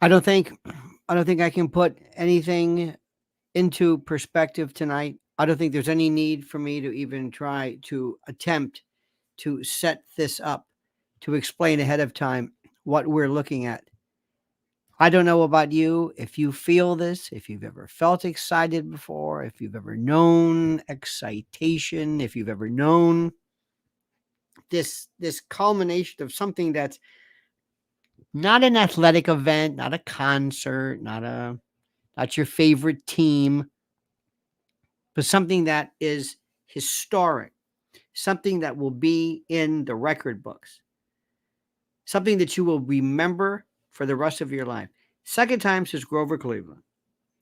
I don't think I can put anything into perspective tonight. I don't think there's any need for me to even try to attempt to set this up, to explain ahead of time what we're looking at. I don't know about you, if you feel this, if you've ever felt excited before, if you've ever known excitation, if you've ever known this culmination of something that's not an athletic event, not a concert, not your favorite team, but something that is historic, something that will be in the record books, something that you will remember for the rest of your life. Second time since Grover Cleveland.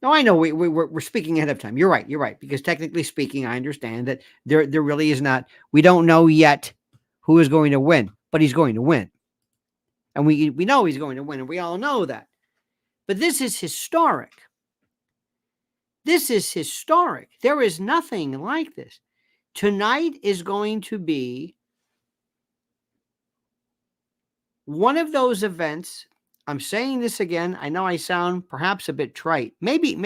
No, I know we're speaking ahead of time. You're right. You're right. Because technically speaking, I understand that there really is not, we don't know yet who is going to win, but he's going to win. And we know he's going to win, and we all know that. But this is historic. This is historic. There is nothing like this. Tonight is going to be one of those events. I'm saying this again. I know I sound perhaps a bit trite. Maybe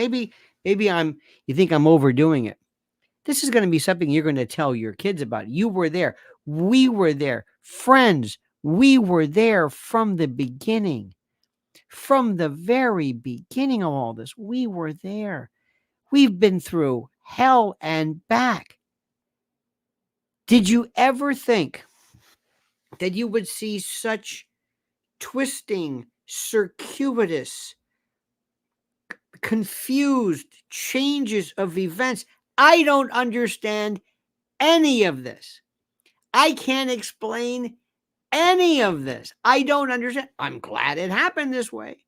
you think I'm overdoing it. This is going to be something you're going to tell your kids about. You were there. We were there. Friends, we were there from the beginning. From the very beginning of all this, we were there. We've been through hell and back. Did you ever think that you would see such twisting, circuitous, confused changes of events? I don't understand any of this. I can't explain any of this. I don't understand. I'm glad it happened this way.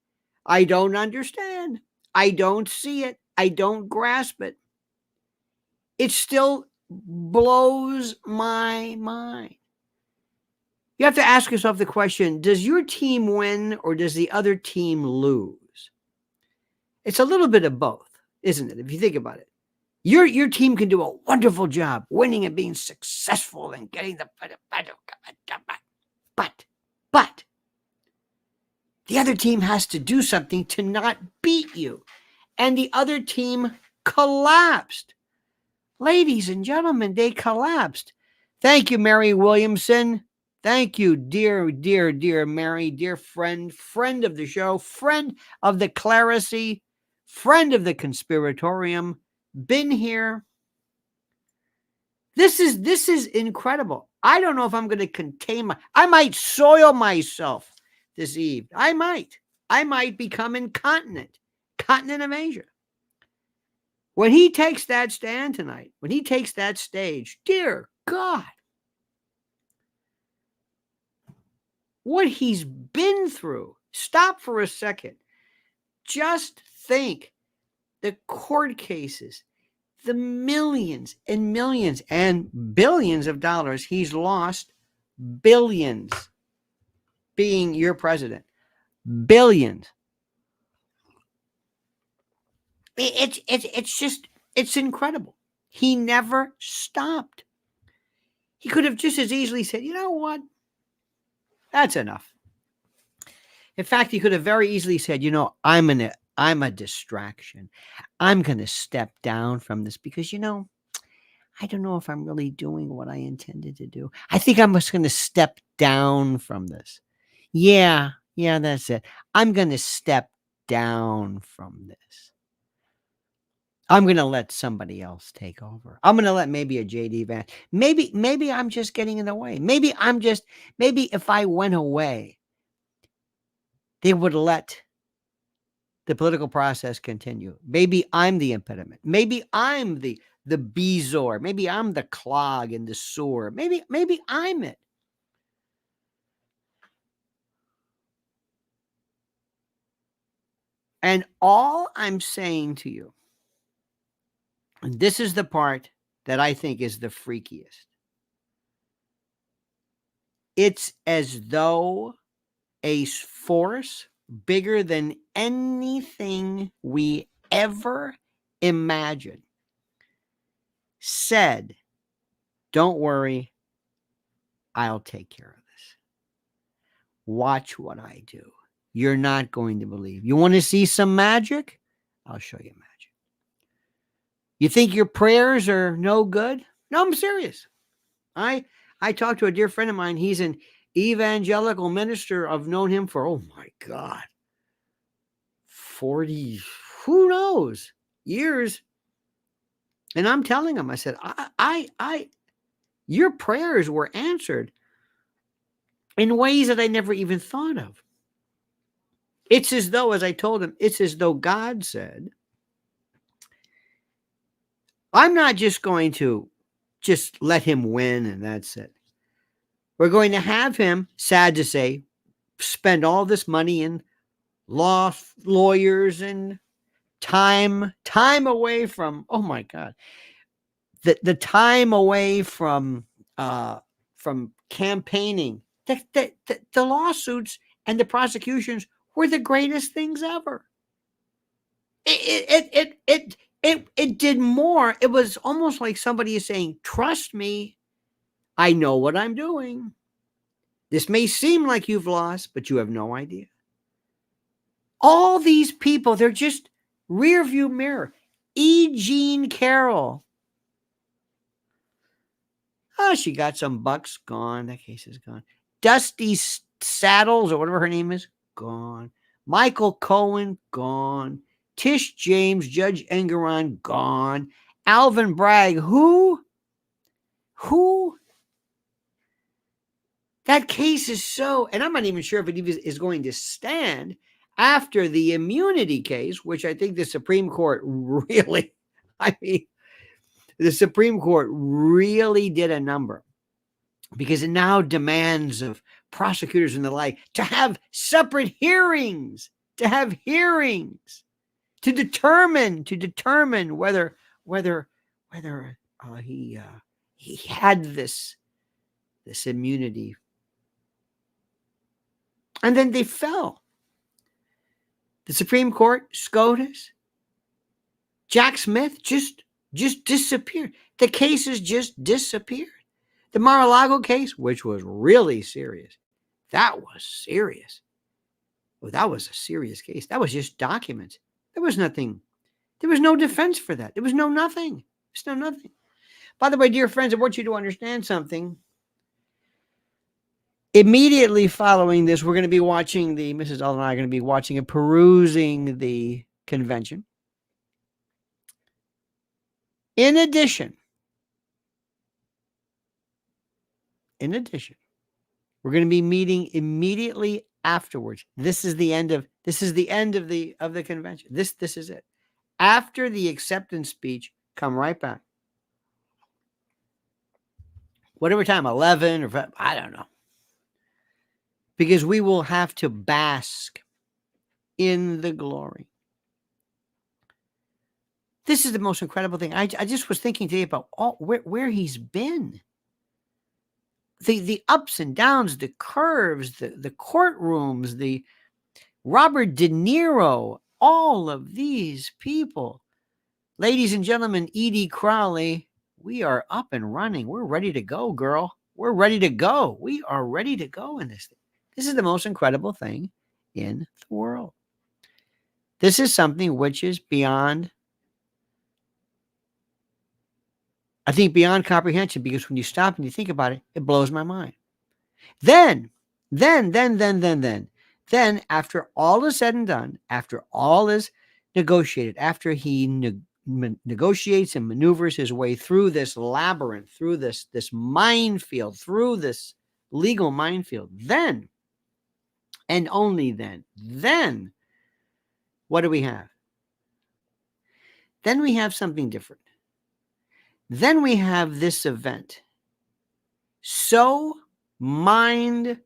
I don't understand. I don't see it. I don't grasp it. It still blows my mind. You have to ask yourself the question, does your team win or does the other team lose? It's a little bit of both, isn't it? If you think about it. Your team can do a wonderful job winning and being successful and getting the but the other team has to do something to not beat you. And the other team collapsed. Ladies and gentlemen, they collapsed. Thank you, Mary Williamson. Thank you, dear, dear, dear Mary, dear friend of the show, friend of the Clerisy, friend of the Conspiratorium. Been here. This is incredible. I don't know if I'm going to contain I might soil myself this eve. I might become incontinent. Continent of Asia. When he takes that stand tonight, when he takes that stage, dear God, what he's been through. Stop for a second. Just think the court cases, the millions and millions and billions of dollars he's lost, billions, being your president, billions. It's incredible. He never stopped. He could have just as easily said, you know what? That's enough. In fact, he could have very easily said, you know, I'm a distraction. I'm going to step down from this because, you know, I don't know if I'm really doing what I intended to do. I think I'm just going to step down from this. Yeah, that's it. I'm going to step down from this. I'm going to let somebody else take over. I'm going to let maybe a JD Vance. Maybe I'm just getting in the way. Maybe if I went away, they would let the political process continue. Maybe I'm the impediment. Maybe I'm the bezoar. Maybe I'm the clog in the sewer. Maybe I'm it. And all I'm saying to you, and this is the part that I think is the freakiest. It's as though a force bigger than anything we ever imagined said, don't worry, I'll take care of this. Watch what I do. you're not going to believe. You want to see some magic? I'll show you magic. You think your prayers are no good? No, I'm serious. I talked to a dear friend of mine. He's an evangelical minister. I've known him for, oh my God, 40, who knows, years. And I'm telling him, I said, your prayers were answered in ways that I never even thought of. It's as though, as I told him, it's as though God said, I'm not just going to just let him win and that's it. We're going to have him, sad to say, spend all this money in lawyers and time away from, oh my God, the time away from campaigning. The lawsuits and the prosecutions were the greatest things ever. It did more. It was almost like somebody is saying, trust me, I know what I'm doing. This may seem like you've lost, but you have no idea. All these people, they're just rear view mirror. E. Jean Carroll. Oh, she got some bucks, gone. That case is gone. Dusty Saddles, or whatever her name is, gone. Michael Cohen, gone. Tish James, Judge Engeron, gone. Alvin Bragg, who? That case is so, and I'm not even sure if it even is going to stand after the immunity case, which I think the Supreme Court really, the Supreme Court really did a number, because it now demands of prosecutors and the like to have separate hearings, to determine whether he had this immunity. And then they fell. The Supreme Court, SCOTUS, Jack Smith just disappeared. The cases just disappeared. The Mar-a-Lago case, which was really serious, that was serious. Well, that was a serious case. That was just documents. There was nothing. There was no defense for that. There was nothing. There's no nothing. By the way, dear friends, I want you to understand something. Immediately following this, we're going to be watching Mrs. Alden and I are going to be watching and perusing the convention. In addition, we're going to be meeting immediately afterwards. This is the end of the convention. This is it. After the acceptance speech, come right back. Whatever time, 11 or I don't know. Because we will have to bask in the glory. This is the most incredible thing. I just was thinking today about where he's been. The ups and downs, the curves, the courtrooms, the Robert De Niro, all of these people. Ladies and gentlemen, Edie Crowley, we are up and running. We're ready to go, girl. We're ready to go. We are ready to go in this thing. This is the most incredible thing in the world. This is something which is beyond, I think, beyond comprehension, because when you stop and you think about it, it blows my mind. Then, after all is said and done, after all is negotiated, after he negotiates and maneuvers his way through this labyrinth, through this minefield, through this legal minefield, then, and only then, what do we have? Then we have something different. Then we have this event, so mind-blowing.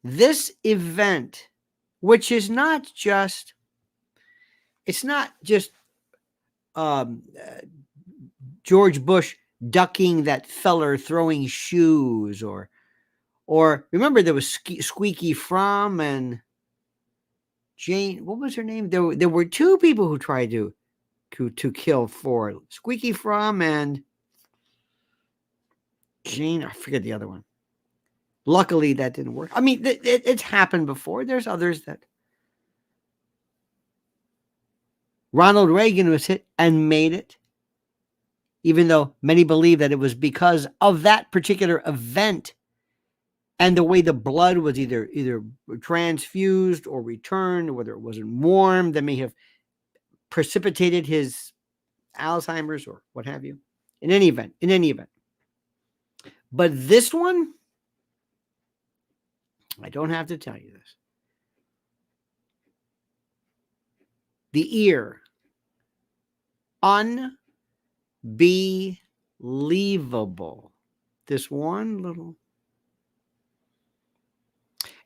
This event, which is not just, it's not just George Bush ducking that feller throwing shoes, or remember there was Squeaky Fromm and Jane, what was her name? There were two people who tried to kill Ford. Squeaky Fromm and Jane, I forget the other one. Luckily, that didn't work. I mean, it's happened before. There's others that. Ronald Reagan was hit and made it, even though many believe that it was because of that particular event and the way the blood was either transfused or returned, whether it wasn't warm, that may have precipitated his Alzheimer's or what have you. In any event. But this one, I don't have to tell you this. The ear. Unbelievable. This one little.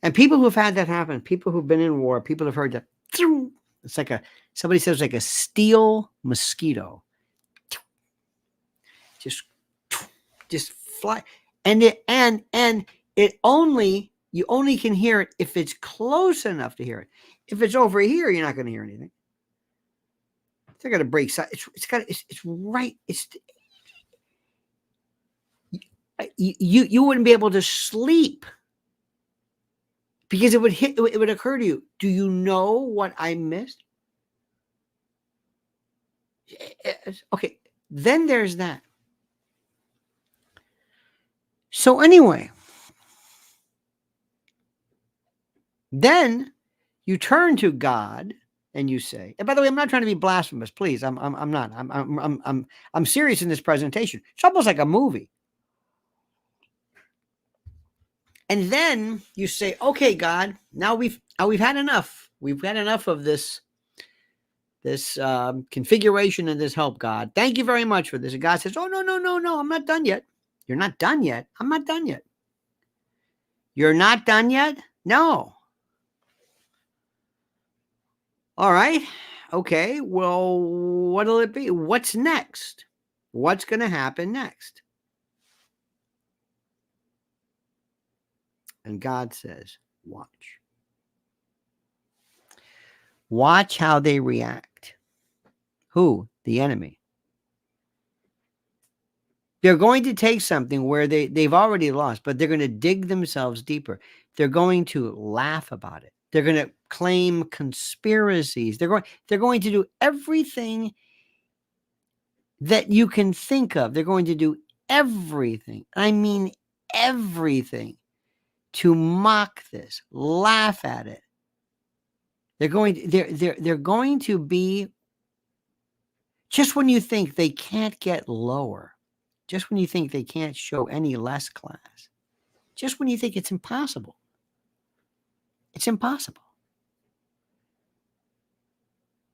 And people who've had that happen, people who've been in war, people have heard that. It's like somebody says like a steel mosquito. Just fly. And it only, you only can hear it if it's close enough to hear it. If it's over here, you're not going to hear anything. They're going to break. It's right. You wouldn't be able to sleep because it would occur to you. Do you know what I missed? Okay. Then there's that. So anyway, then you turn to God and you say, and by the way, I'm not trying to be blasphemous, please. I'm not. I'm serious in this presentation. It's almost like a movie. And then you say, okay, God, now we've had enough. We've had enough of this configuration and this help, God. Thank you very much for this. And God says, oh, no, I'm not done yet. You're not done yet. I'm not done yet. You're not done yet? No. All right. Okay. Well, what'll it be? What's next? What's going to happen next? And God says, watch. Watch how they react. Who? The enemy. They're going to take something where they've already lost, but they're going to dig themselves deeper. They're going to laugh about it. They're going to claim conspiracies. They're going to do everything that you can think of. They're going to do everything. I mean everything to mock this, laugh at it. They're going to be, just when you think they can't get lower, just when you think they can't show any less class, just when you think it's impossible. It's impossible.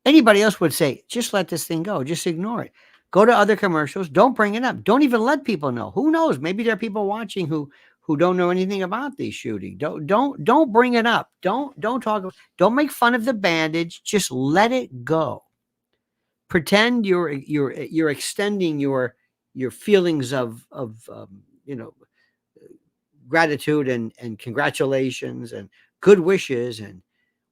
Anybody else would say, just let this thing go. Just ignore it. Go to other commercials. Don't bring it up. Don't even let people know. Who knows? Maybe there are people watching who don't know anything about these shootings. Don't bring it up. Don't talk. Don't make fun of the bandage. Just let it go. Pretend you're extending your feelings of gratitude and congratulations and good wishes and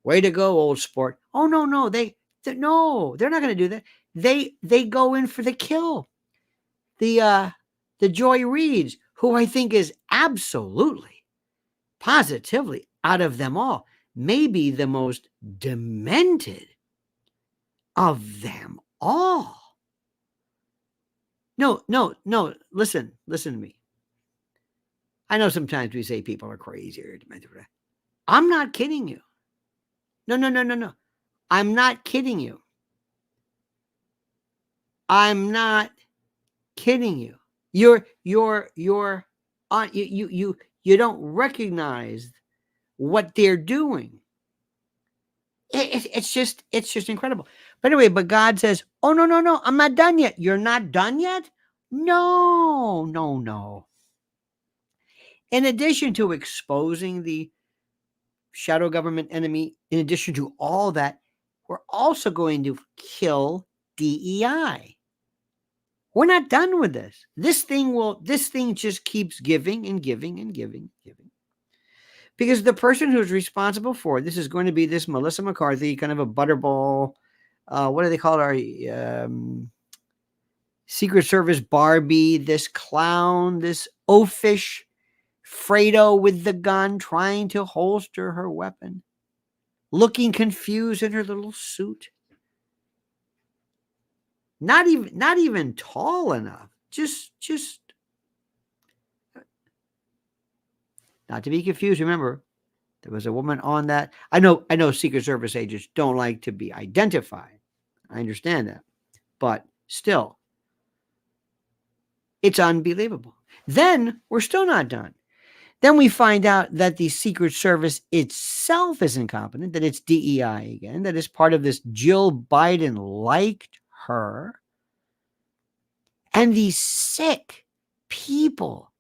way to go, old sport. Oh no, they're not going to do that. They go in for the kill. The Joy Reids, who I think is absolutely, positively out of them all, maybe the most demented of them all. No. Listen to me. I know sometimes we say people are crazy or demented. I'm not kidding you. No. I'm not kidding you. I'm not kidding you. You don't recognize what they're doing. It's just incredible. But anyway, but God says, oh, no, I'm not done yet. You're not done yet? No. In addition to exposing the shadow government enemy, in addition to all that, we're also going to kill DEI. We're not done with this. This thing just keeps giving and giving and giving. Because the person who's responsible for this is going to be this Melissa McCarthy, kind of a butterball, what do they call her? Secret Service Barbie, this clown, this oafish Fredo with the gun, trying to holster her weapon, looking confused in her little suit. Not even tall enough. Just not to be confused. Remember, there was a woman on that. I know Secret Service agents don't like to be identified. I understand that. But still, it's unbelievable. Then we're still not done. Then we find out that the Secret Service itself is incompetent, that it's DEI again, that is part of this Jill Biden liked her. And these sick people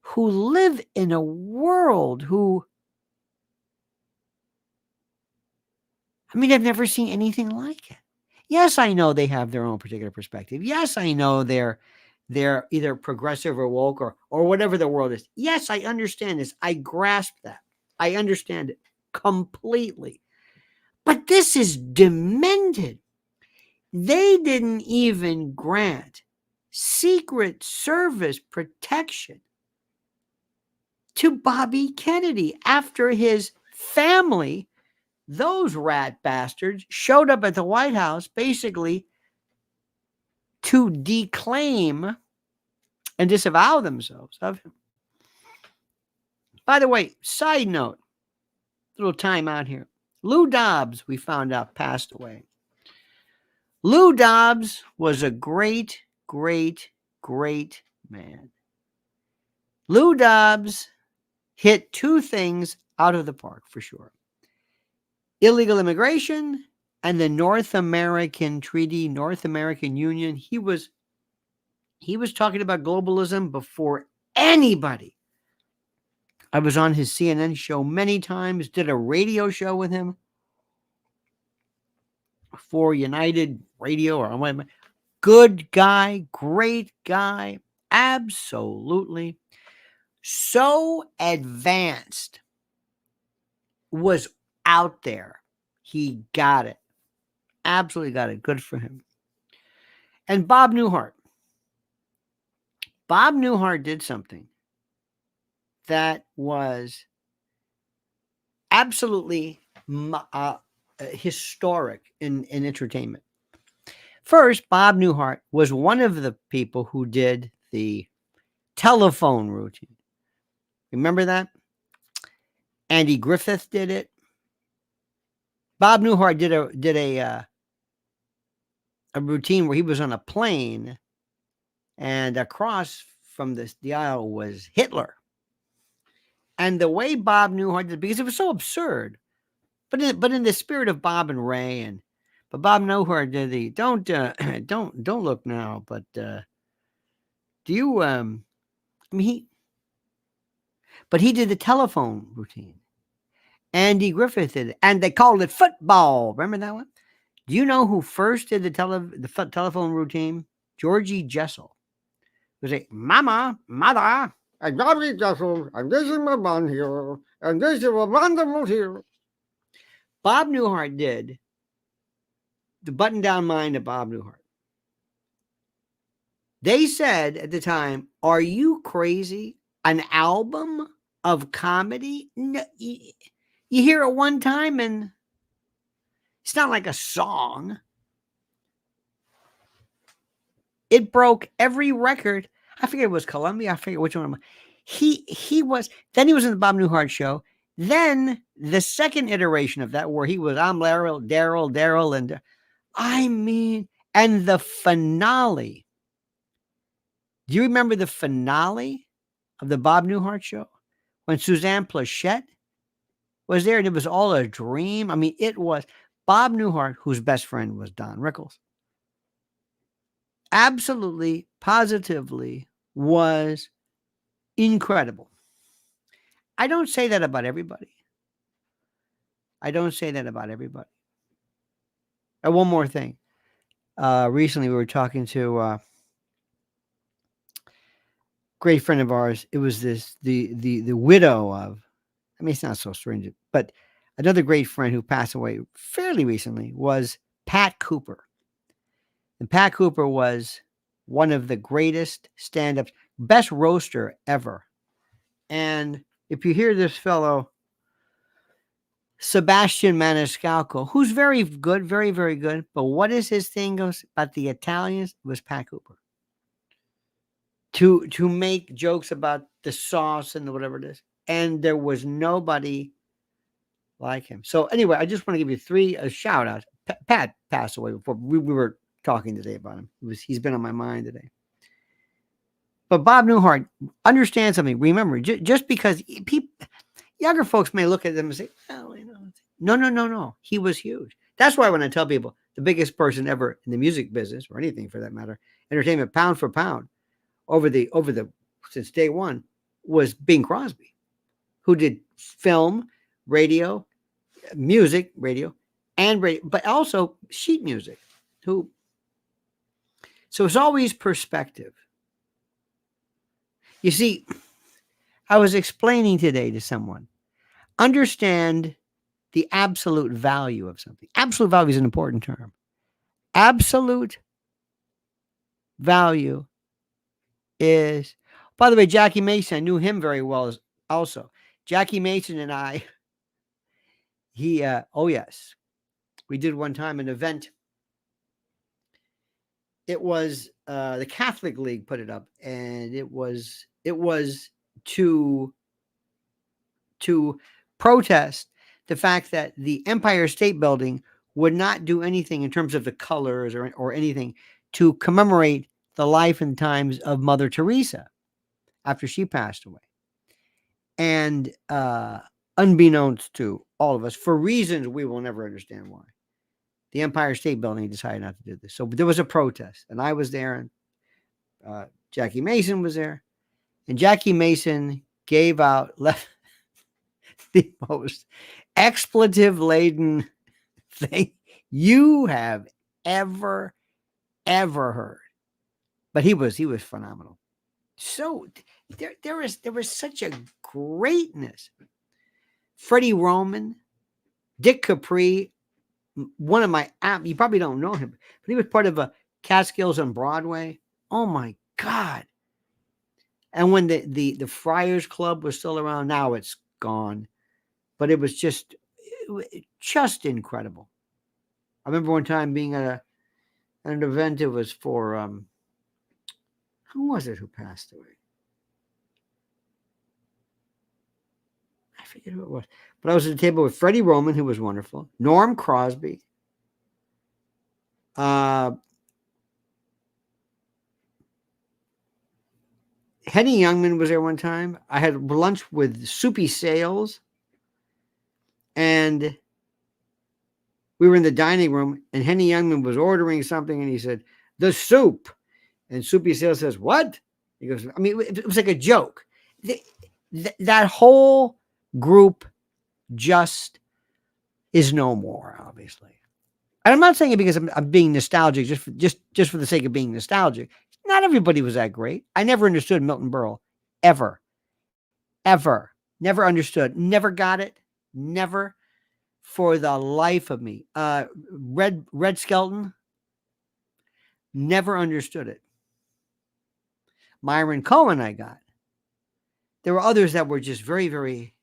who live in a world I've never seen anything like it. Yes, I know they have their own particular perspective. Yes, I know they're either progressive or woke or whatever the world is. Yes, I understand this. I grasp that. I understand it completely. But this is demented. They didn't even grant Secret Service protection to Bobby Kennedy after his family, those rat bastards, showed up at the White House basically to declaim and disavow themselves of him. By the way, side note, little time out here. Lou Dobbs, we found out, passed away. Lou Dobbs was a great, great, great man. Lou Dobbs hit two things out of the park for sure. Illegal immigration and the North American Treaty, North American Union. He was talking about globalism before anybody. I was on his CNN show many times, did a radio show with him for United Radio or whatever. Good guy, great guy, absolutely. So advanced, was out there. He got it. Absolutely got it. Good for him. And Bob Newhart. Bob Newhart did something that was absolutely historic in entertainment. First, Bob Newhart was one of the people who did the telephone routine. Remember that? Andy Griffith did it. Bob Newhart did a routine where he was on a plane, and across from the aisle was Hitler. And the way Bob Newhart did, because it was so absurd, but in the spirit of Bob and Ray, but Bob Newhart did the don't look now, but do you he did the telephone routine. Andy Griffith did it, and they called it football. Remember that one? Do you know who first did the telephone routine? Georgie Jessel. It was like, Mama, Mother, I'm Georgie Jessel, and this is my bun here, and this is a wonderful here. Bob Newhart did the button-down mind of Bob Newhart. They said at the time, are you crazy? An album of comedy? No, you hear it one time and it's not like a song. It broke every record. I forget it was Columbia. I forget which one. He was. Then he was in the Bob Newhart show. Then the second iteration of that, where he was, I'm Daryl, and and the finale. Do you remember the finale of the Bob Newhart show when Suzanne Plachette was there and it was all a dream? I mean, it was Bob Newhart, whose best friend was Don Rickles. Absolutely, positively was incredible. I don't say that about everybody. And one more thing. Recently, we were talking to a great friend of ours. It was the widow of, I mean, it's not so strange, but another great friend who passed away fairly recently was Pat Cooper. And Pat Cooper was one of the greatest stand-ups, best roaster ever. And if you hear this fellow, Sebastian Maniscalco, who's very good, very, very good. But what is his thing goes about the Italians? It was Pat Cooper. To make jokes about the sauce and whatever it is. And there was nobody like him. So anyway, I just want to give you three shout outs. Pat passed away before we were talking today about him. He's been on my mind today. But Bob Newhart, understand something. Remember, just because younger folks may look at them and say, "Oh, no. He was huge." That's why when I tell people the biggest person ever in the music business, or anything for that matter, entertainment, pound for pound, over the since day one, was Bing Crosby, who did film, radio, music, radio, and radio, but also sheet music. So it's always perspective. You see, I was explaining today to someone, understand the absolute value of something. Absolute value is an important term. Absolute value is, by the way, Jackie Mason, I knew him very well also. Jackie Mason and I, yes, we did one time an event. It was the Catholic League put it up, and it was to protest the fact that the Empire State Building would not do anything in terms of the colors or anything to commemorate the life and times of Mother Teresa after she passed away. And unbeknownst to all of us, for reasons we will never understand why, the Empire State Building decided not to do this. So there was a protest, and I was there, and Jackie Mason was there, and Jackie Mason gave out the most expletive-laden thing you have ever heard. But he was phenomenal. So there was such a greatness. Freddie Roman, Dick Capri, one of my you probably don't know him, but he was part of a Catskills on Broadway. Oh my God. And when the Friars Club was still around, now it's gone, but it was just incredible. I remember one time being at an event. It was for who was it who passed away? I forget who it was. But I was at the table with Freddie Roman, who was wonderful, Norm Crosby, Henny Youngman was there one time. I had lunch with Soupy Sales, and we were in the dining room, and Henny Youngman was ordering something, and he said, "The soup." And Soupy Sales says, "What?" He goes, I mean, it was like a joke. That whole group just is no more, obviously. And I'm not saying it because I'm being nostalgic, just for the sake of being nostalgic. Not everybody was that great. I never understood Milton Berle, ever. Never understood. Never got it. Never, for the life of me. Red Skelton, never understood it. Myron Cohen, I got. There were others that were just very, very.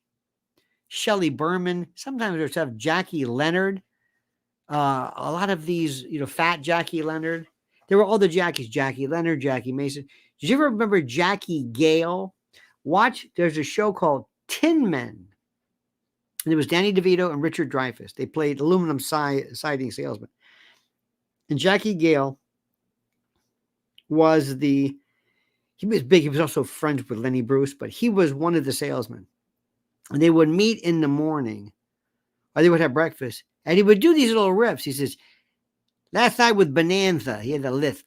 Shelley Berman. Sometimes there's stuff. Jackie Leonard. A lot of these, fat Jackie Leonard. There were all the Jackies. Jackie Leonard, Jackie Mason. Did you ever remember Jackie Gale? There's a show called Tin Men. And it was Danny DeVito and Richard Dreyfuss. They played aluminum siding salesmen. And Jackie Gale was he was big. He was also friends with Lenny Bruce, but he was one of the salesmen. And they would meet in the morning, or they would have breakfast, and he would do these little riffs. He says, "Last night with Bonanza," he had a lisp.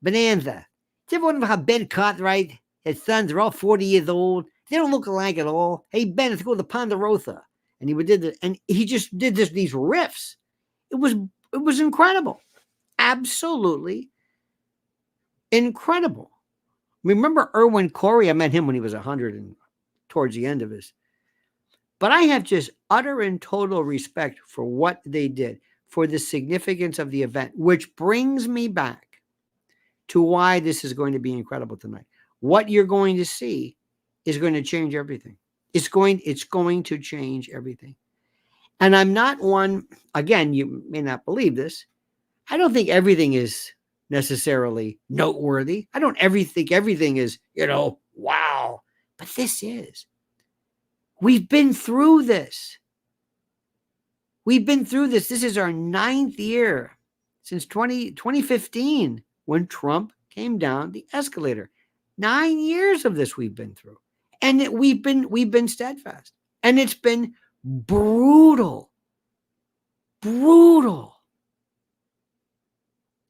"Bonanza. Did you ever wonder how Ben Cartwright, his sons are all 40 years old? They don't look alike at all. Hey, Ben, let's go to Ponderosa." And he just did these riffs. It was incredible. Absolutely incredible. Remember Irwin Corey? I met him when he was 100 and towards the end of his. But I have just utter and total respect for what they did, for the significance of the event, which brings me back to why this is going to be incredible tonight. What you're going to see is going to change everything. It's going to change everything. And I'm not one, again, you may not believe this. I don't think everything is necessarily noteworthy. I don't think everything is, wow. But this is. We've been through this. We've been through this. This is our 9th year since 2015 when Trump came down the escalator. 9 years of this we've been through. And we've been steadfast. And it's been brutal. Brutal.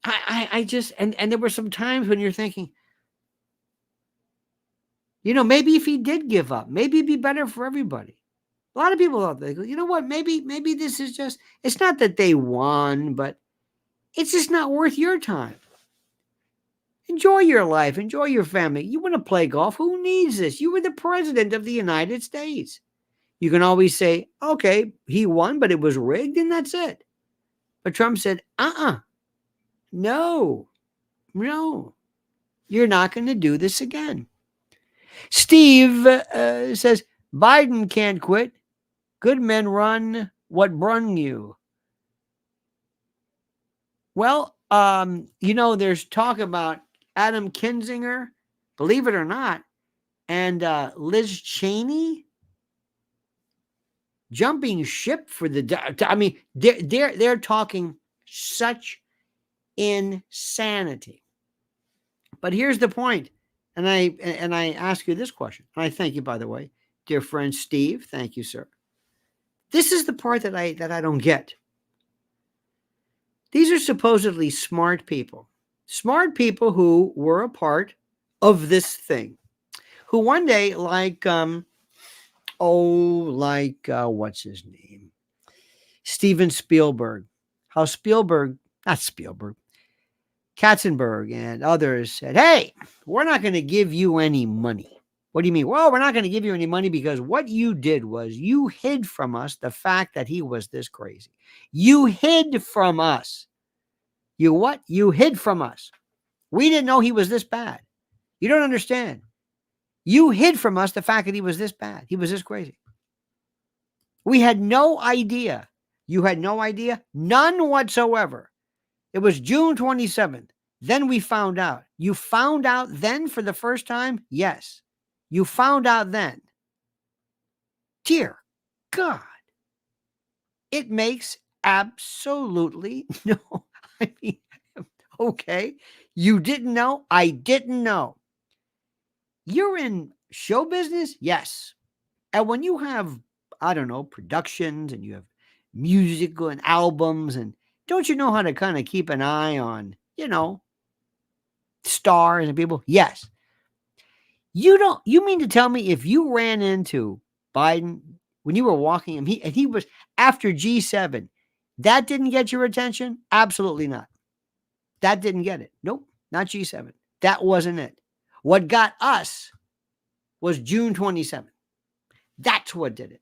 I just, and there were some times when you're thinking, maybe if he did give up, maybe it'd be better for everybody. A lot of people out there go, you know what, maybe this is just, it's not that they won, but it's just not worth your time. Enjoy your life. Enjoy your family. You want to play golf? Who needs this? You were the president of the United States. You can always say, okay, he won, but it was rigged, and that's it. But Trump said, no, you're not going to do this again. Steve says, Biden can't quit. Good men run what brung you. Well, there's talk about Adam Kinzinger, believe it or not, and Liz Cheney jumping ship for they're talking such insanity. But here's the point, and I ask you this question, and I thank you, by the way, dear friend Steve. Thank you, sir. This is the part that I don't get. These are supposedly smart people who were a part of this thing, who one day, what's his name? Steven Spielberg. Katzenberg and others said, hey, we're not going to give you any money. What do you mean? Well, we're not going to give you any money because what you did was you hid from us the fact that he was this crazy. You hid from us. You what? You hid from us. We didn't know he was this bad. You don't understand. You hid from us the fact that he was this bad. He was this crazy. We had no idea. You had no idea? None whatsoever. It was June 27th. Then we found out. You found out then for the first time? Yes. You found out then. Dear God. It makes absolutely no. I mean, okay. You didn't know? I didn't know. You're in show business? Yes. And when you have, productions and you have musical and albums, and don't you know how to kind of keep an eye on, stars and people? Yes. You mean to tell me if you ran into Biden when you were walking him, he was after G7, that didn't get your attention? Absolutely not. That didn't get it. Nope, not G7. That wasn't it. What got us was June 27th. That's what did it.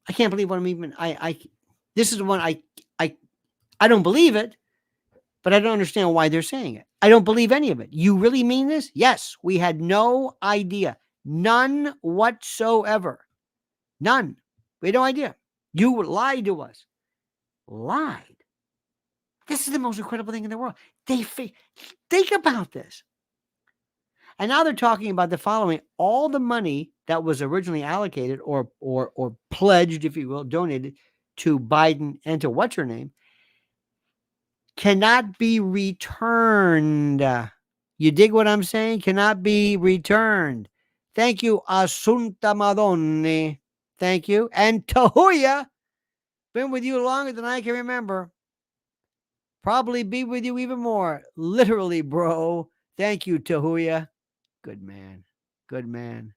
I can't believe what I'm even, this is the one I don't believe it, but I don't understand why they're saying it. I don't believe any of it. You really mean this? Yes, we had no idea. None whatsoever. None. We had no idea. You lied to us. Lied. This is the most incredible thing in the world. Think about this. And now they're talking about the following. All the money that was originally allocated or pledged, if you will, donated to Biden and to what's her name, cannot be returned. You dig what I'm saying? Cannot be returned. Thank you, Assunta Madonna. Thank you. And Tahuya, been with you longer than I can remember. Probably be with you even more. Literally, bro. Thank you, Tahuya. Good man. Good man.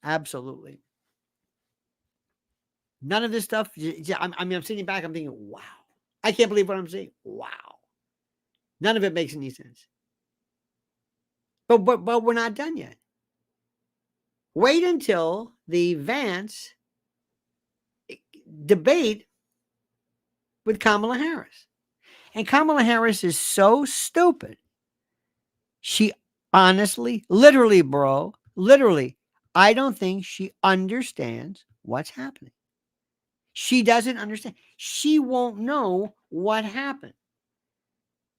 Absolutely. None of this stuff. I'm sitting back. I'm thinking, wow. I can't believe what I'm saying. Wow. None of it makes any sense. But we're not done yet. Wait until the Vance debate with Kamala Harris. And Kamala Harris is so stupid. She Honestly, literally, bro, literally, I don't think she understands what's happening. She doesn't understand. She won't know what happened.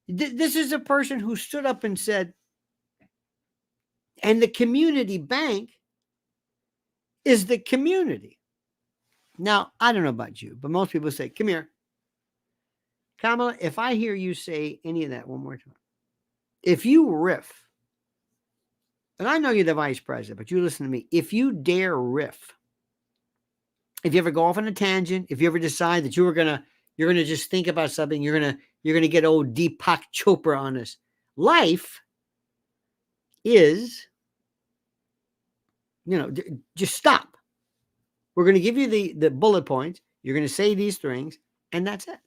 This is a person who stood up and said, and the community bank is the community. Now, I don't know about you, but most people say, come here. Kamala, if I hear you say any of that one more time, if you riff, and I know you're the vice president, but you listen to me, if you dare riff, if you ever go off on a tangent, if you ever decide that you're gonna just think about something, you're gonna get old Deepak Chopra on us. Life is, just stop. We're gonna give you the bullet points. You're gonna say these things, and that's it.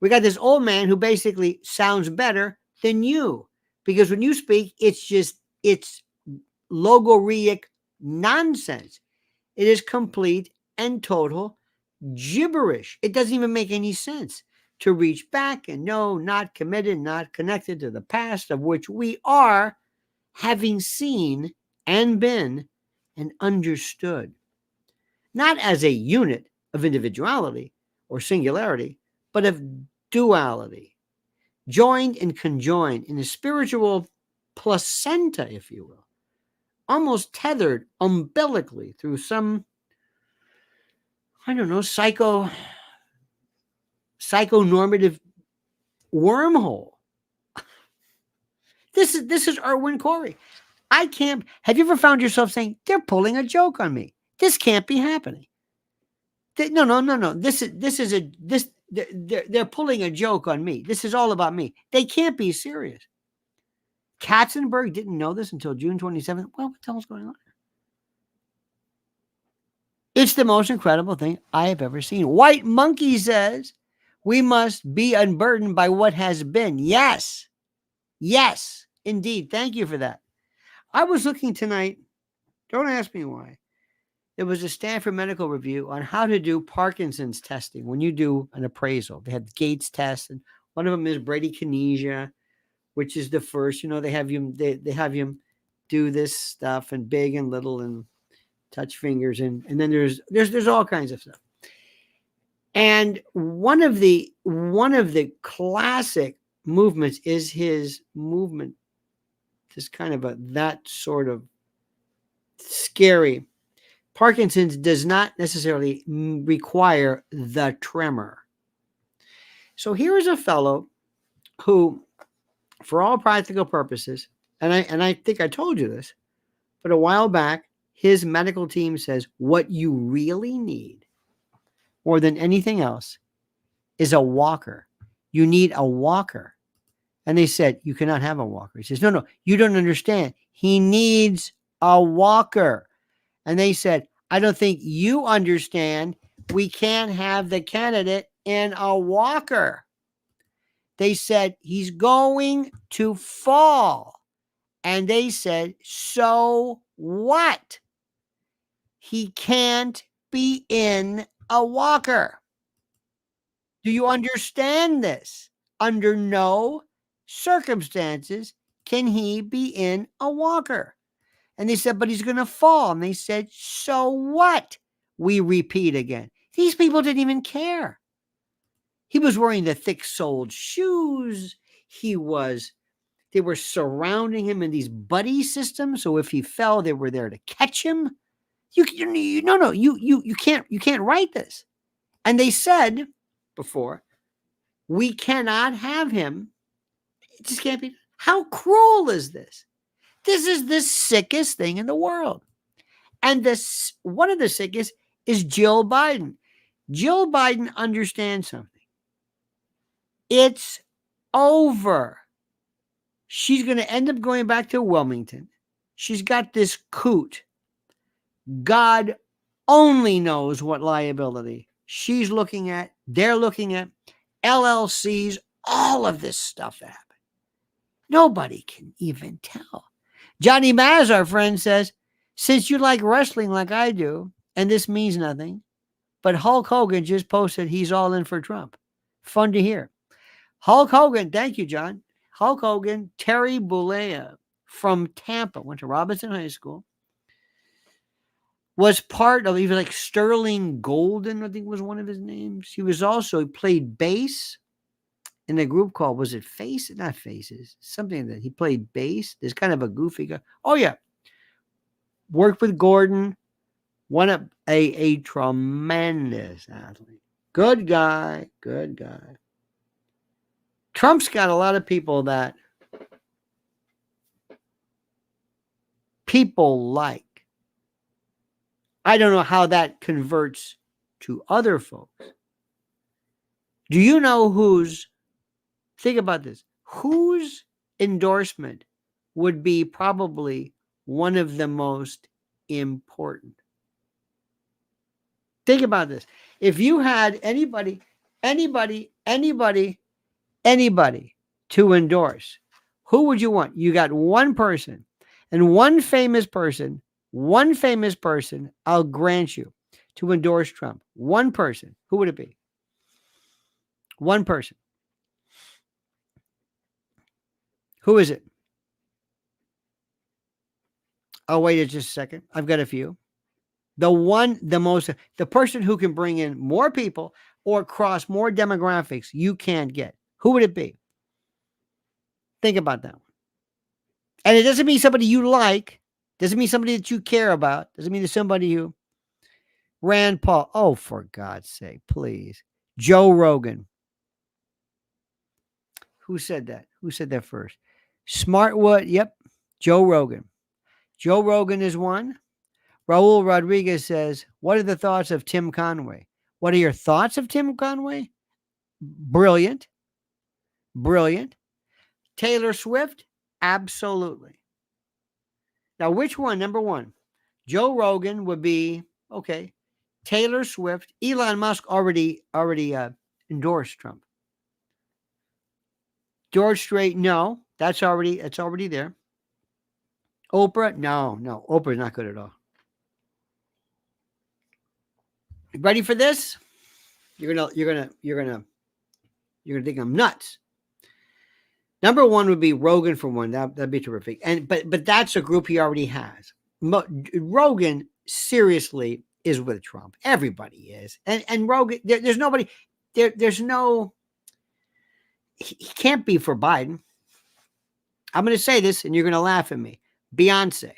We got this old man who basically sounds better than you, because when you speak, it's logorrheic nonsense. It is complete and total gibberish. It doesn't even make any sense to reach back and no, not committed, not connected to the past of which we are, having seen and been and understood, not as a unit of individuality or singularity, but of duality, joined and conjoined in a spiritual placenta, if you will, almost tethered umbilically through some, I don't know, psychonormative wormhole. This is Erwin Corey. I can't. Have you ever found yourself saying, they're pulling a joke on me? This can't be happening. No. They're pulling a joke on me. This is all about me. They can't be serious. Katzenberg didn't know this until June 27th. Well, what the hell's going on here? It's the most incredible thing I have ever seen. White Monkey says, we must be unburdened by what has been. Yes, indeed. Thank you for that. I was looking tonight. Don't ask me why. There was a Stanford medical review on how to do Parkinson's testing when you do an appraisal. They had Gates test, and one of them is bradykinesia, which is the first. They have you do this stuff and big and little and touch fingers, and then there's all kinds of stuff. And one of the classic movements is his movement, this kind of that sort of scary. Parkinson's does not necessarily require the tremor. So here is a fellow who, for all practical purposes, and I think I told you this, but a while back, his medical team says what you really need more than anything else is a walker. You need a walker. And they said, you cannot have a walker. He says, no, you don't understand. He needs a walker. And they said, I don't think you understand. We can't have the candidate in a walker. They said, he's going to fall. And they said, so what? He can't be in a walker. Do you understand this? Under no circumstances can he be in a walker. And they said, but he's going to fall. And they said, so what? We repeat again. These people didn't even care. He was wearing the thick-soled shoes. They were surrounding him in these buddy systems. So if he fell, they were there to catch him. You can't write this. And they said before, we cannot have him. It just can't be. How cruel is this? This is the sickest thing in the world. And one of the sickest is Jill Biden. Jill Biden understands something. It's over. She's going to end up going back to Wilmington. She's got this coot. God only knows what liability she's looking at. They're looking at LLCs, all of this stuff that happened. Nobody can even tell. Johnny Maz, our friend, says, since you like wrestling like I do, and this means nothing, but Hulk Hogan just posted he's all in for Trump. Fun to hear. Hulk Hogan, thank you, John. Hulk Hogan, Terry Bollea, from Tampa, went to Robinson High School, was part of, he was like Sterling Golden, I think was one of his names. He played bass in a group called, was it Faces? Not Faces, something that he played bass. There's kind of a goofy guy. Oh, yeah. Worked with Gordon, a tremendous athlete. Good guy. Trump's got a lot of people that people like. I don't know how that converts to other folks. Do you know think about this, whose endorsement would be probably one of the most important? Think about this. If you had anybody to endorse, who would you want? You got one person, and one famous person, I'll grant you, to endorse Trump. One person. Who would it be? One person. Who is it? I'll wait just a second. I've got a few. The person who can bring in more people or cross more demographics you can't get. Who would it be? Think about that one. And it doesn't mean somebody you like, doesn't mean somebody that you care about, doesn't mean there's somebody who, Rand Paul, oh, for God's sake, please. Joe Rogan. Who said that? Who said that first? Smartwood, yep, Joe Rogan. Joe Rogan is one. Raul Rodriguez says, what are the thoughts of Tim Conway? What are your thoughts of Tim Conway? Brilliant. Taylor Swift? Absolutely. Now, which one? Number one, Joe Rogan would be, okay. Taylor Swift. Elon Musk already endorsed Trump. George Strait, no. It's already there. Oprah, no. Oprah's not good at all. Ready for this? You're gonna think I'm nuts. Number one would be Rogan for one. That'd be terrific. But that's a group he already has. Rogan seriously is with Trump. Everybody is, and Rogan. There's nobody. There's no. He can't be for Biden. I'm going to say this, and you're going to laugh at me. Beyonce.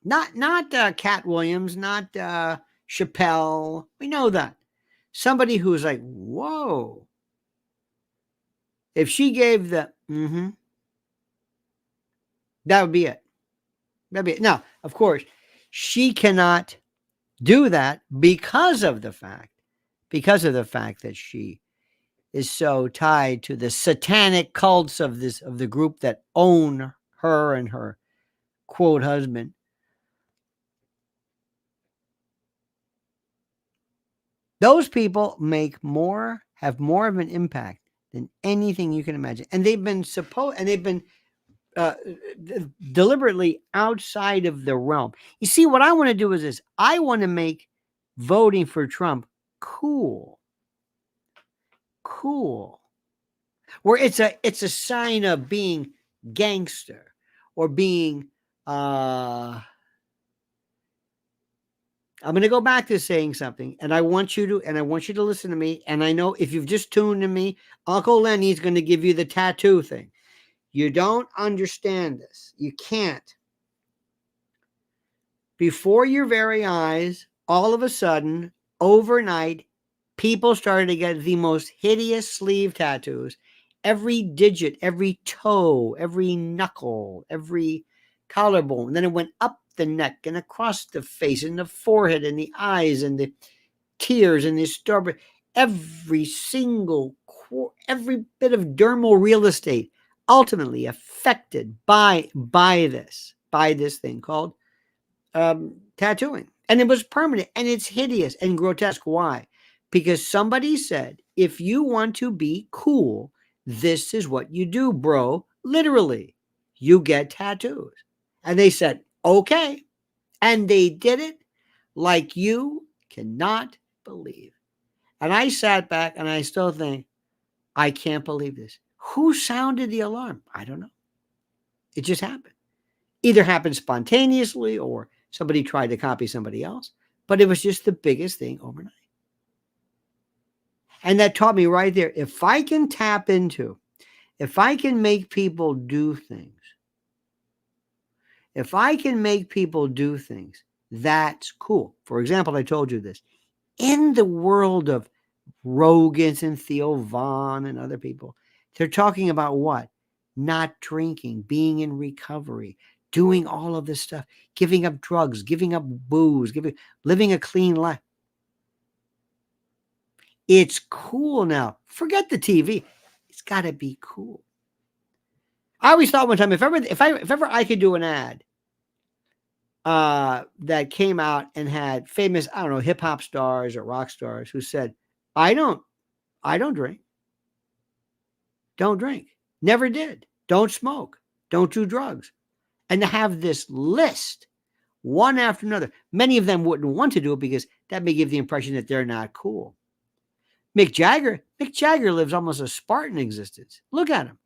Not Cat Williams, not Chappelle. We know that. Somebody who's like, whoa. If she gave that would be it. Now, of course, she cannot do that because of the fact that she is so tied to the satanic cults of the group that own her and her quote husband. Those people have more of an impact than anything you can imagine. And they've been deliberately outside of the realm. You see, what I want to do is this. I want to make voting for Trump cool. Where it's a sign of being gangster or being I'm going to go back to saying something, and I want you to listen to me. And I know if you've just tuned to me, Uncle Lenny's going to give you the tattoo thing. You don't understand this. You can't. Before your very eyes, all of a sudden, overnight, people started to get the most hideous sleeve tattoos. Every digit, every toe, every knuckle, every collarbone. And then it went up the neck and across the face and the forehead and the eyes and the tears and the strawberry. Every bit of dermal real estate ultimately affected by this thing called tattooing. And it was permanent, and it's hideous and grotesque. Why? Because somebody said, if you want to be cool, this is what you do, bro. Literally, you get tattoos. And they said, okay. And they did it like you cannot believe. And I sat back and I still think, I can't believe this. Who sounded the alarm? I don't know. It just happened. Either happened spontaneously or somebody tried to copy somebody else, but it was just the biggest thing overnight. And that taught me right there, if I can tap into, if I can make people do things, if I can make people do things, that's cool. For example, I told you this. In the world of Rogans and Theo Vaughn and other people, they're talking about what? Not drinking, being in recovery, doing all of this stuff, giving up drugs, giving up booze, living a clean life. It's cool now. Forget the TV. It's got to be cool. I always thought one time, if ever I could do an ad that came out and had famous, I don't know, hip hop stars or rock stars who said, I don't drink. Don't drink. Never did. Don't smoke. Don't do drugs. And to have this list, one after another. Many of them wouldn't want to do it because that may give the impression that they're not cool. Mick Jagger lives almost a Spartan existence. Look at him.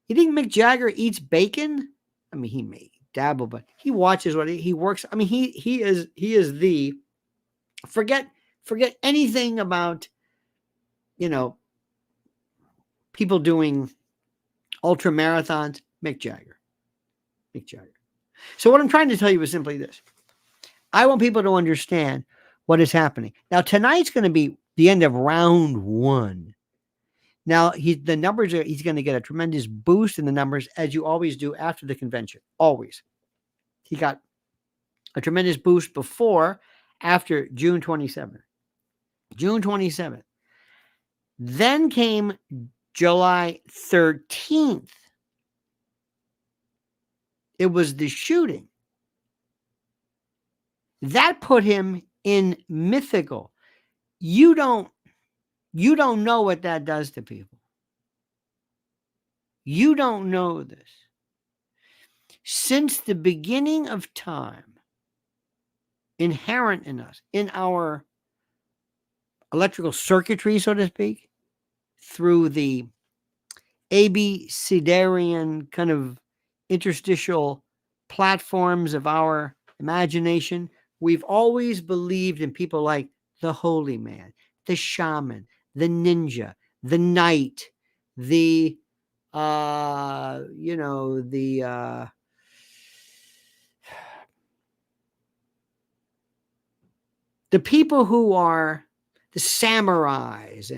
You think Mick Jagger eats bacon? I mean, he may dabble, but he watches what he works. I mean, he is the forget anything about, people doing ultra marathons. Mick Jagger. So what I'm trying to tell you is simply this. I want people to understand what is happening. Now, tonight's going to be the end of round 1. Now, he's going to get a tremendous boost in the numbers, as you always do after the convention. Always. He got a tremendous boost after June 27th. June 27th. Then came July 13th. It was the shooting. That put him in Mythical. You don't know what that does to people. You don't know this. Since the beginning of time, inherent in us, in our electrical circuitry, so to speak, through the abecedarian kind of interstitial platforms of our imagination, we've always believed in people like the holy man, the shaman, the ninja, the knight, the people who are the samurais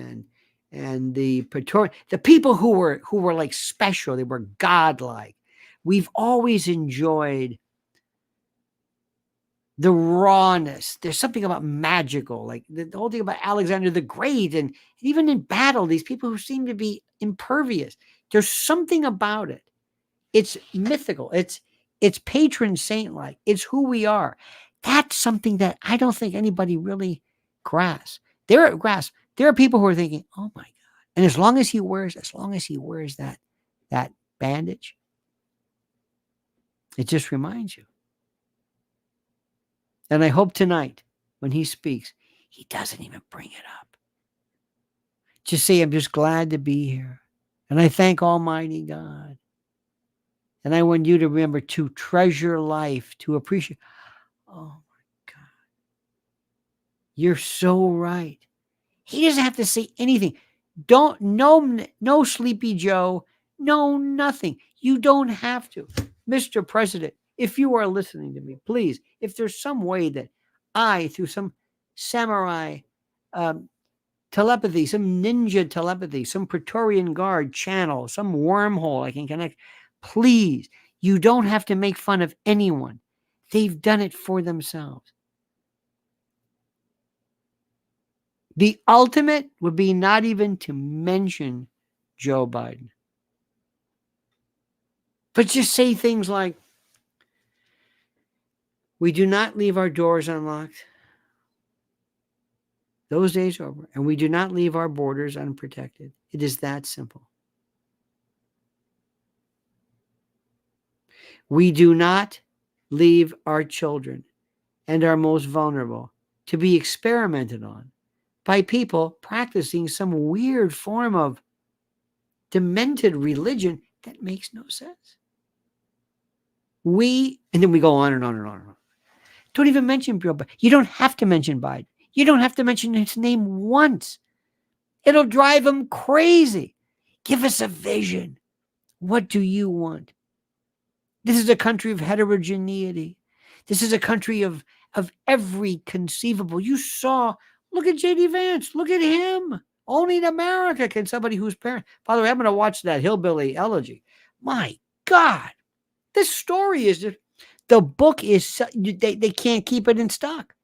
and the Praetorian, the people who were like special, they were godlike. We've always enjoyed the rawness. There's something about magical, like the whole thing about Alexander the Great, and even in battle, these people who seem to be impervious. There's something about it. It's mythical. It's patron saint-like. It's who we are. That's something that I don't think anybody really grasps. There are people who are thinking, "Oh my God!" And as long as he wears that bandage, it just reminds you. And I hope tonight, when he speaks, he doesn't even bring it up. Just say, "I'm just glad to be here, and I thank Almighty God." And I want you to remember to treasure life, to appreciate. Oh my God. You're so right. He doesn't have to say anything. No Sleepy Joe, no nothing. You don't have to. Mr. President, if you are listening to me, please, if there's some way that I, through some samurai telepathy, some ninja telepathy, some Praetorian Guard channel, some wormhole I can connect, please, you don't have to make fun of anyone. They've done it for themselves. The ultimate would be not even to mention Joe Biden, but just say things like, we do not leave our doors unlocked. Those days are over. And we do not leave our borders unprotected. It is that simple. We do not leave our children and our most vulnerable to be experimented on by people practicing some weird form of demented religion that makes no sense. And then we go on and on and on and on. Don't even mention Joe Biden. You don't have to mention Biden. You don't have to mention his name once. It'll drive him crazy. Give us a vision. What do you want? This is a country of heterogeneity. This is a country of every conceivable. You saw, look at J.D. Vance. Look at him. Only in America can somebody whose parent. By the way, I'm going to watch that Hillbilly Elegy. My God. This story is just, the book is, they can't keep it in stock.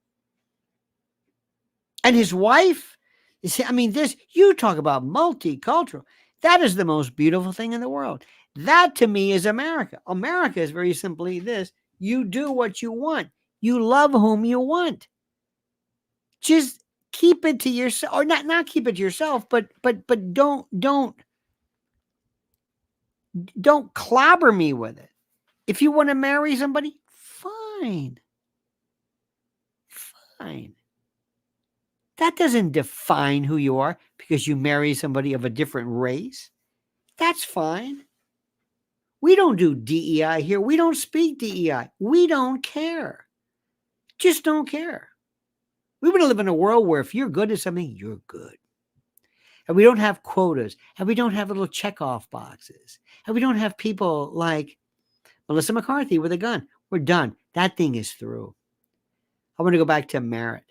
And his wife, you talk about multicultural. That is the most beautiful thing in the world. That to me is America. America is very simply this. You do what you want. You love whom you want. Just keep it to yourself, or not keep it to yourself, but don't clobber me with it. If you want to marry somebody, fine. That doesn't define who you are because you marry somebody of a different race. That's fine. We don't do DEI here. We don't speak DEI. We don't care. Just don't care. We want to live in a world where if you're good at something, you're good. And we don't have quotas. And we don't have little check-off boxes. And we don't have people like Melissa McCarthy with a gun. We're done. That thing is through. I want to go back to merit.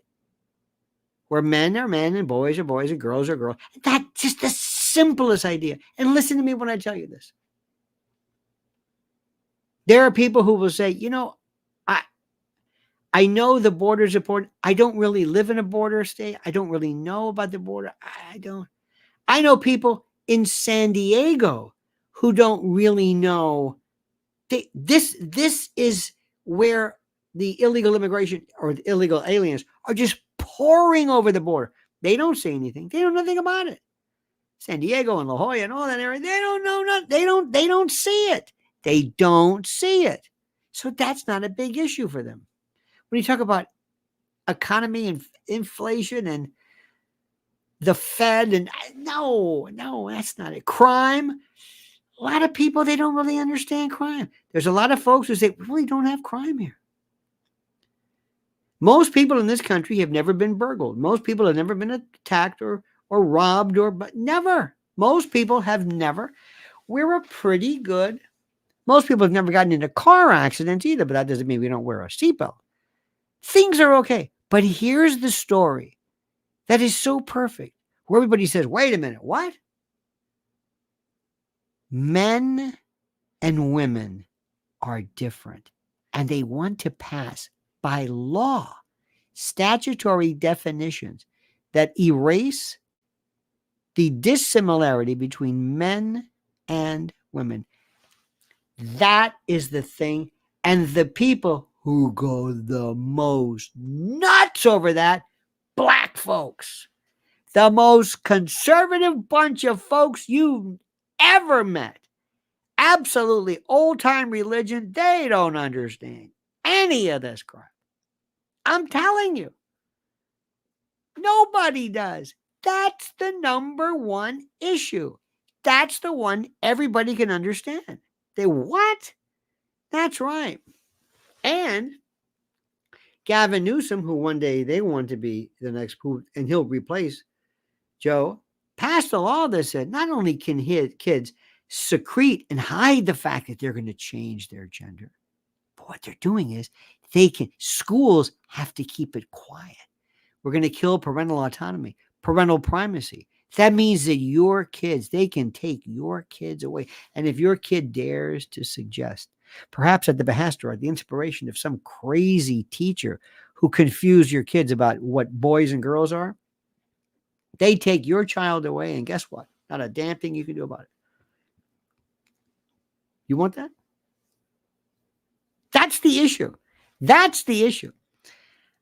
Where men are men and boys are boys and girls are girls. That's just the simplest idea. And listen to me when I tell you this. There are people who will say, I know the border is important. I don't really live in a border state. I don't really know about the border. I know people in San Diego who don't really know. This is where the illegal immigration or the illegal aliens are just pouring over the border. They don't say anything. They know nothing about it. San Diego and La Jolla and all that area, they don't know nothing. They don't see it. They don't see it. So that's not a big issue for them. When you talk about economy and inflation and the Fed and no, that's not it. Crime. A lot of people, they don't really understand crime. There's a lot of folks who say, we really don't have crime here. Most people in this country have never been burgled. Most people have never been attacked or robbed but never. Most people have never. We're a pretty good. Most people have never gotten into car accidents either, but that doesn't mean we don't wear a seatbelt. Things are okay. But here's the story that is so perfect, where everybody says, wait a minute, what? Men and women are different, and they want to pass by law statutory definitions that erase the dissimilarity between men and women. That is the thing. And the people who go the most nuts over that, black folks. The most conservative bunch of folks you've ever met. Absolutely old-time religion. They don't understand any of this crap. I'm telling you. Nobody does. That's the number one issue. That's the one everybody can understand. They what? That's right. And Gavin Newsom, who one day they want to be the next, and he'll replace Joe, passed a law that said not only can kids secrete and hide the fact that they're going to change their gender, but what they're doing is schools have to keep it quiet. We're going to kill parental autonomy, parental primacy. That means that your kids, they can take your kids away. And if your kid dares to suggest, perhaps at the behest or at the inspiration of some crazy teacher who confused your kids about what boys and girls are, they take your child away. And guess what? Not a damn thing you can do about it. You want that? That's the issue. That's the issue.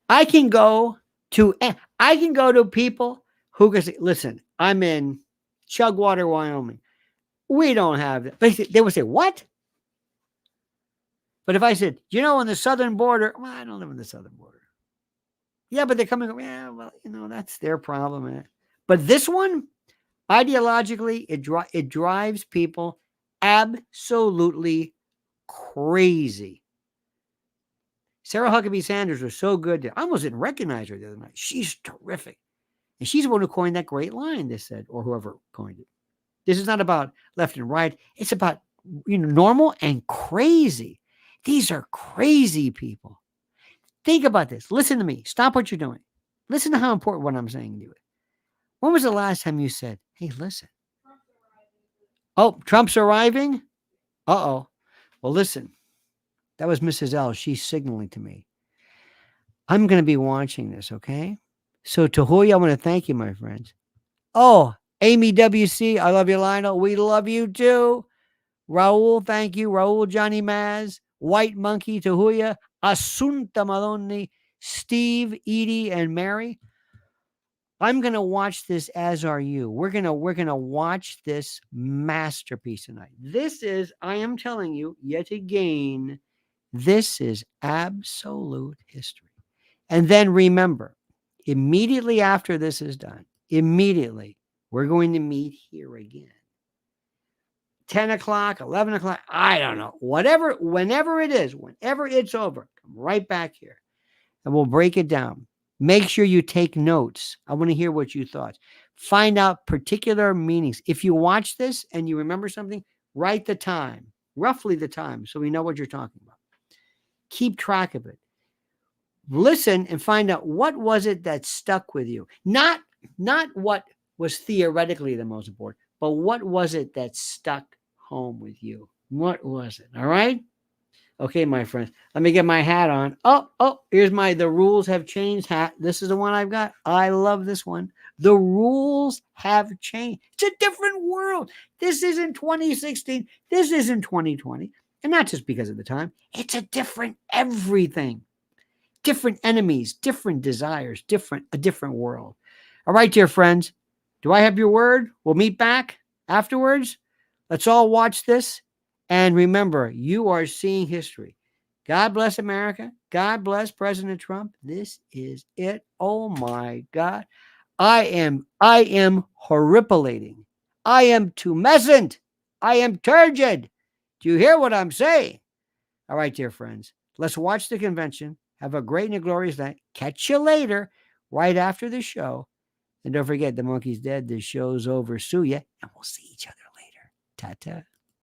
I can go to people who can say, listen, I'm in Chugwater, Wyoming. We don't have that. They would say, what? But if I said, on the southern border, well, I don't live on the southern border. Yeah, but they're coming. Yeah, well, that's their problem. But this one, ideologically, it drives people absolutely crazy. Sarah Huckabee Sanders was so good. I almost didn't recognize her the other night. She's terrific. And she's the one who coined that great line, they said, or whoever coined it. This is not about left and right. It's about, normal and crazy. These are crazy people. Think about this. Listen to me. Stop what you're doing. Listen to how important what I'm saying to you. When was the last time you said, hey, listen? Oh, Trump's arriving? Uh-oh. Well, listen. That was Mrs. L. She's signaling to me. I'm going to be watching this, okay? So, Tahuya, I want to thank you, my friends. Oh, Amy WC, I love you, Lionel. We love you too. Raul, thank you. Raul, Johnny Maz, White Monkey, Tahuya, Asunta Maloney, Steve, Edie, and Mary. I'm going to watch this, as are you. We're going to watch this masterpiece tonight. This is, I am telling you, yet again, this is absolute history. And then remember, immediately after this is done, we're going to meet here again. 10 o'clock, 11 o'clock, I don't know. Whenever it is, whenever it's over, come right back here and we'll break it down. Make sure you take notes. I want to hear what you thought. Find out particular meanings. If you watch this and you remember something, write the time, roughly the time, so we know what you're talking about. Keep track of it. Listen and find out what was it that stuck with you. Not what was theoretically the most important, but what was it that stuck home with you? What was it? All right? Okay, my friends. Let me get my hat on. Oh, here's the rules have changed hat. This is the one I've got. I love this one. The rules have changed. It's a different world. This isn't 2016. This isn't 2020. And not just because of the time. It's a different everything. Different enemies, different desires, a different world. All right, dear friends. Do I have your word? We'll meet back afterwards. Let's all watch this. And remember, you are seeing history. God bless America. God bless President Trump. This is it. Oh my God. I am horripilating. I am tumescent. I am turgid. Do you hear what I'm saying? All right, dear friends. Let's watch the convention. Have a great and a glorious night. Catch you later, right after the show. And don't forget, the monkey's dead. The show's over. Sue ya. And we'll see each other later. Ta-ta.